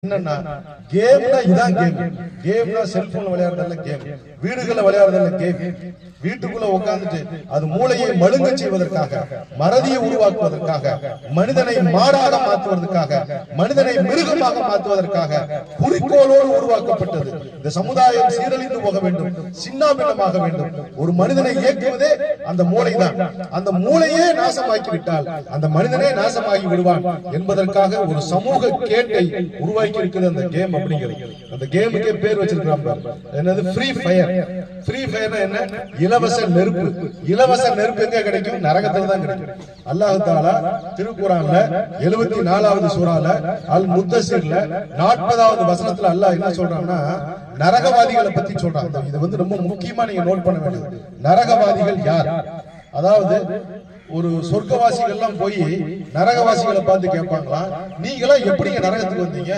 என்னன்னா கேம்னா இதான் கேம். கேம்னா செல்போன்ல விளையாடுறதுல கேம், வீடுகள்ல விளையாடுறதுல கேம். வீட்டுக்குள்ள உட்கார்ந்துட்டு அது மூளையை மழுங்க செய்வதற்காக, மறதியை உருவாக்குவதற்காக, மனிதனை மாடாக மாற்றுவதற்காக, மனிதனை மிருகமாக மாற்றுவதற்காக குறிக்கோளோடு உருவாக்கப்பட்டது. இந்த சமுதாயம் சீரழிந்து போக வேண்டும், சின்னாபின்னமாக வேண்டும். ஒரு மனிதனை இயக்குவதே அந்த மூளைதான். அந்த மூளையே நாசமாக்கி விட்டால் அந்த மனிதனே நாசமாகி விடுவான் என்பதற்காக ஒரு சமூக கேட்டை உருவாக்கி இருக்குது அந்த கேம் அப்படிங்கிறது. அந்த கேமுக்கே பேர் வச்சிருக்காங்க, என்னது? Free fire. ஃப்ரீ ஃபயர்னா என்ன? இலவச நெருப்பு. இலவச நெருப்பு எங்க கிடைக்கும்? நரகத்துல தான் கிடைக்கும். அல்லாஹ் தஆலா திருக்குர்ஆன்ல 74வது சூரால அல் முத்தஸிர்ல 40வது வசனத்துல அல்லாஹ் என்ன சொல்றான்னா, நரகவாதிகளை பத்தி சொல்றாங்க. இது ரொம்ப முக்கியமா நீங்க நோட் பண்ண வேண்டியது. நரகவாதிகள் யார்? அதாவது ஒரு சொர்க்கவாசிகள் எல்லாம் போய் நரகவாசிகளை பார்த்து கேட்பாங்களா, நீங்களா எப்படிங்க நரகத்துக்கு வந்தீங்க?